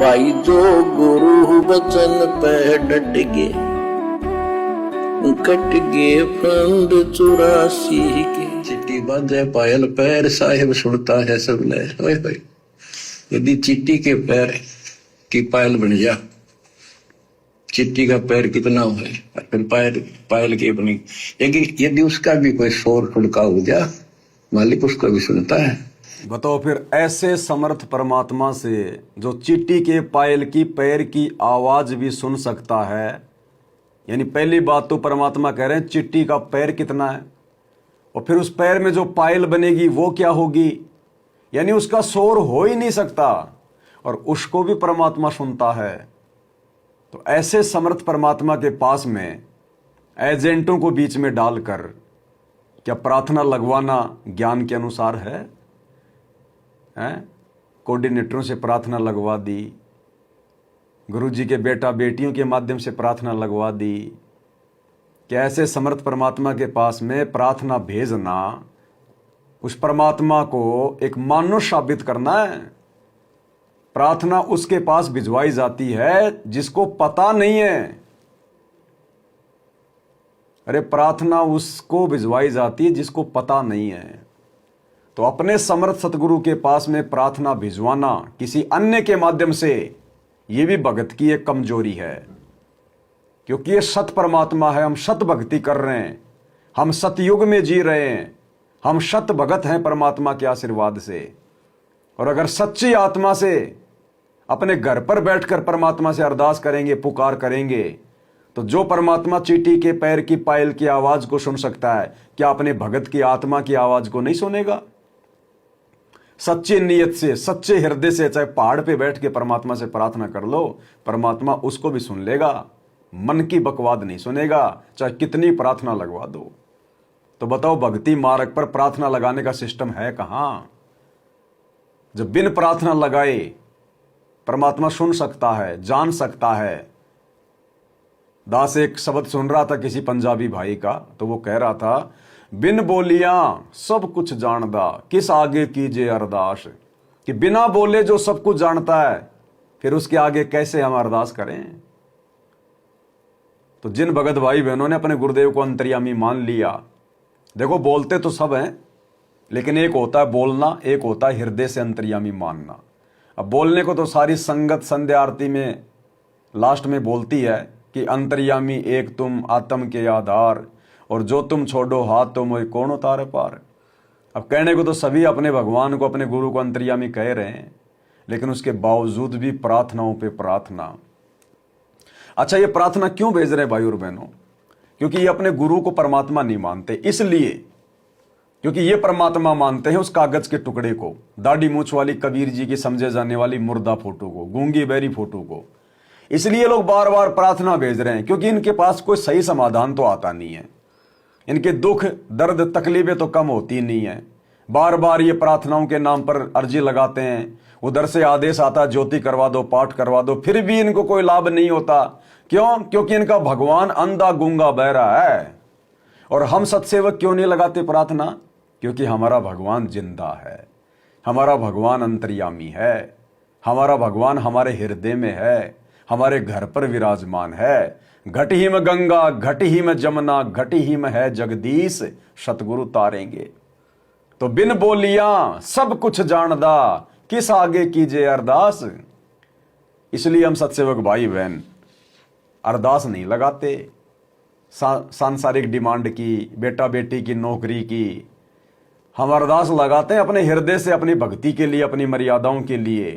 भाई जो गुरु वचन पे डट गए, कट गए फंद 84 के। चिट्ठी बांधे पायल पैर, साहेब सुनता है सब ले। यदि चिट्ठी के पैर की पायल बन जा, चिट्ठी का पैर कितना है, फिर पायल की अपनी, यदि उसका भी कोई शोर खुड़का हो जा, मालिक उसको भी सुनता है। बताओ फिर ऐसे समर्थ परमात्मा से जो चींटी के पायल की पैर की आवाज भी सुन सकता है, यानी पहली बात तो परमात्मा कह रहे हैं चींटी का पैर कितना है, और फिर उस पैर में जो पायल बनेगी वो क्या होगी, यानी उसका शोर हो ही नहीं सकता, और उसको भी परमात्मा सुनता है। तो ऐसे समर्थ परमात्मा के पास में एजेंटों को बीच में डालकर क्या प्रार्थना लगवाना ज्ञान के अनुसार है? कोऑर्डिनेटरों से प्रार्थना लगवा दी, गुरुजी के बेटा बेटियों के माध्यम से प्रार्थना लगवा दी। क्या ऐसे समर्थ परमात्मा के पास में प्रार्थना भेजना उस परमात्मा को एक मानुष साबित करना है? प्रार्थना उसके पास भिजवाई जाती है जिसको पता नहीं है। अरे प्रार्थना उसको भिजवाई जाती है जिसको पता नहीं है। तो अपने समर्थ सतगुरु के पास में प्रार्थना भिजवाना किसी अन्य के माध्यम से, यह भी भगत की एक कमजोरी है, क्योंकि ये सत परमात्मा है। हम सत भक्ति कर रहे हैं, हम सतयुग में जी रहे हैं, हम सत भगत हैं परमात्मा के आशीर्वाद से। और अगर सच्ची आत्मा से अपने घर पर बैठकर परमात्मा से अरदास करेंगे, पुकार करेंगे, तो जो परमात्मा चींटी के पैर की पायल की आवाज को सुन सकता है, क्या अपने भगत की आत्मा की आवाज को नहीं सुनेगा? सच्ची नीयत से, सच्चे हृदय से, चाहे पहाड़ पे बैठ के परमात्मा से प्रार्थना कर लो, परमात्मा उसको भी सुन लेगा। मन की बकवाद नहीं सुनेगा, चाहे कितनी प्रार्थना लगवा दो। तो बताओ भक्ति मार्ग पर प्रार्थना लगाने का सिस्टम है कहां? जब बिन प्रार्थना लगाए परमात्मा सुन सकता है, जान सकता है। दास एक शब्द सुन रहा था किसी पंजाबी भाई का, तो वो कह रहा था, बिन बोलिया सब कुछ जानदा, किस आगे कीजिए अरदास। कि बिना बोले जो सब कुछ जानता है, फिर उसके आगे कैसे हम अरदास करें? तो जिन भगत भाई बहनों ने अपने गुरुदेव को अंतर्यामी मान लिया, देखो बोलते तो सब हैं, लेकिन एक होता है बोलना, एक होता है हृदय से अंतर्यामी मानना। अब बोलने को तो सारी संगत संध्या आरती में लास्ट में बोलती है कि अंतर्यामी एक तुम आत्म के आधार, और जो तुम छोड़ो हाथ तो मोहि कौन उतारे पार। अब कहने को तो सभी अपने भगवान को, अपने गुरु को अंतर्यामी कह रहे हैं, लेकिन उसके बावजूद भी प्रार्थनाओं पे प्रार्थना। अच्छा, ये प्रार्थना क्यों भेज रहे भाई और बहनों? क्योंकि ये अपने गुरु को परमात्मा नहीं मानते, इसलिए क्योंकि ये परमात्मा मानते हैं उस कागज के टुकड़े को, दाढ़ी मूछ वाली कबीर जी की समझे जाने वाली मुर्दा फोटो को, गूंगी बैरी फोटो को। इसलिए लोग बार बार प्रार्थना भेज रहे हैं, क्योंकि इनके पास कोई सही समाधान तो आता नहीं है। इनके दुख दर्द तकलीफें तो कम होती नहीं है। बार बार ये प्रार्थनाओं के नाम पर अर्जी लगाते हैं, उधर से आदेश आता ज्योति करवा दो, पाठ करवा दो, फिर भी इनको कोई लाभ नहीं होता। क्यों? क्योंकि इनका भगवान अंधा गूंगा बहरा है। और हम सत्सेवक क्यों नहीं लगाते प्रार्थना? क्योंकि हमारा भगवान जिंदा है, हमारा भगवान अंतर्यामी है, हमारा भगवान हमारे हृदय में है, हमारे घर पर विराजमान है। घट ही में गंगा, घट ही में जमुना, घट ही में है जगदीश, सतगुरु तारेंगे। तो बिन बोलिया सब कुछ जानदा, किस आगे कीजिए अरदास। इसलिए हम सत्सेवक भाई बहन अरदास नहीं लगाते सांसारिक डिमांड की, बेटा बेटी की नौकरी की। हम अरदास लगाते हैं अपने हृदय से, अपनी भक्ति के लिए, अपनी मर्यादाओं के लिए,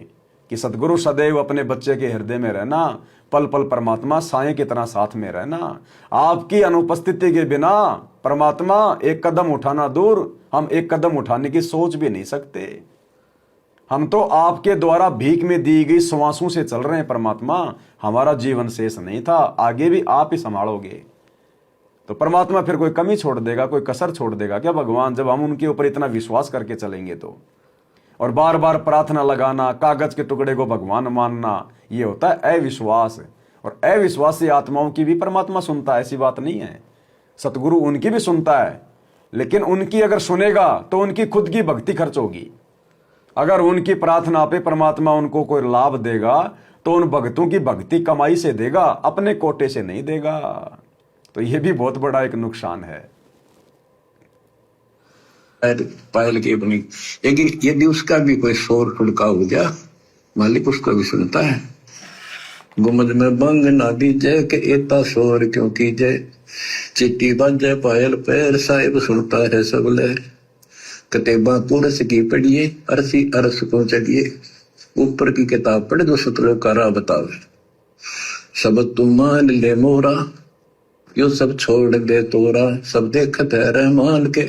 कि सतगुरु सदैव अपने बच्चे के हृदय में रहना, पल पल परमात्मा साए की तरह साथ में रहना। आपकी अनुपस्थिति के बिना परमात्मा एक कदम उठाना दूर, हम एक कदम उठाने की सोच भी नहीं सकते। हम तो आपके द्वारा भीख में दी गई श्वासों से चल रहे हैं परमात्मा। हमारा जीवन शेष नहीं था, आगे भी आप ही संभालोगे। तो परमात्मा फिर कोई कमी छोड़ देगा, कोई कसर छोड़ देगा क्या भगवान, जब हम उनके ऊपर इतना विश्वास करके चलेंगे तो? और बार बार प्रार्थना लगाना, कागज के टुकड़े को भगवान मानना, ये होता है अविश्वास। और अविश्वासी आत्माओं की भी परमात्मा सुनता है, ऐसी बात नहीं है। सतगुरु उनकी भी सुनता है, लेकिन उनकी अगर सुनेगा तो उनकी खुद की भक्ति खर्च होगी। अगर उनकी प्रार्थना पे परमात्मा उनको कोई लाभ देगा तो उन भक्तों की भक्ति कमाई से देगा, अपने कोटे से नहीं देगा। तो यह भी बहुत बड़ा एक नुकसान है। पायल की अपनी, लेकिन यदि उसका भी कोई शोर ठुड़का हो गया, मालिक उसको भी सुनता है। गुमज में बंग ना दीजे के एता शोर क्यों कीजे, चिट्टी बाजे पायल पैर साहिब सुनता है सब लहर। कतेबा पुरस की पढ़िए अरसी अरस को चढ़िए, ऊपर की किताब पढ़ दो सतलों का राह बतावे। सब तू मान ले मोरा यो सब छोड़ दे तोरा, सब देखत है रहमान के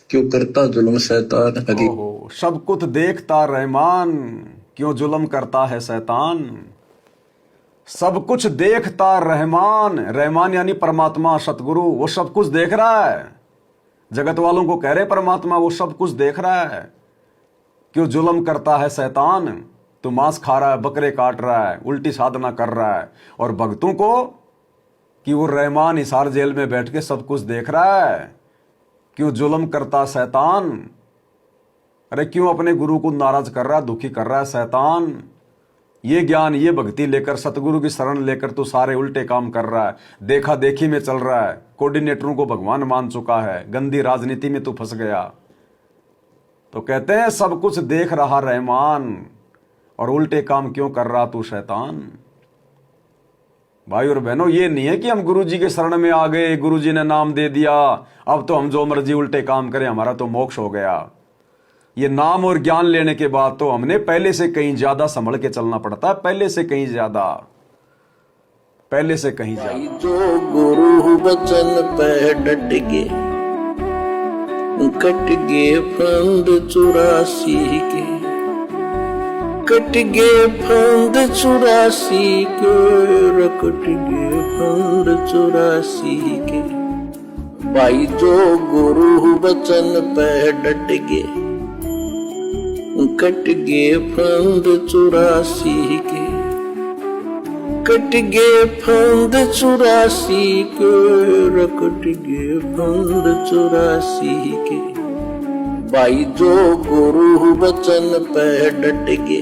क्यों करता जुल्म शैतान। सब कुछ देखता रहमान क्यों जुल्म करता है शैतान। सब कुछ देखता रहमान, रहमान यानी परमात्मा सतगुरु, वो सब कुछ देख रहा है। जगत वालों को कह रहे परमात्मा वो सब कुछ देख रहा है। क्यों जुल्म करता है शैतान, तू मांस खा रहा है, बकरे काट रहा है, उल्टी साधना कर रहा है। और भक्तों को कि वो रहमान हिसार जेल में बैठ के सब कुछ देख रहा है। क्यों जुल्म करता शैतान, अरे क्यों अपने गुरु को नाराज कर रहा है, दुखी कर रहा है शैतान। ये ज्ञान ये भक्ति लेकर सतगुरु की शरण लेकर तू सारे उल्टे काम कर रहा है, देखा देखी में चल रहा है, कोऑर्डिनेटरों को भगवान मान चुका है, गंदी राजनीति में तू फंस गया। तो कहते हैं सब कुछ देख रहा रहमान और उल्टे काम क्यों कर रहा तू शैतान। भाई और बहनों, ये नहीं है कि हम गुरुजी के शरण में आ गए, गुरुजी ने नाम दे दिया, अब तो हम जो मर्जी उल्टे काम करें, हमारा तो मोक्ष हो गया। ये नाम और ज्ञान लेने के बाद तो हमने पहले से कहीं ज्यादा संभल के चलना पड़ता है, पहले से कहीं ज्यादा, पहले से कहीं ज्यादा। जो गुरु वचन पे डट गे, कट गे फंद 84 के, कट गे फंद 84 के, कट गे फंद 84 के। भाई जो गुरु वचन पे डट गे, कट गे फंद 84 के, कट गे फंद 84 के, कट गे फंद 84 के। भाई जो गुरु वचन पे डट गे,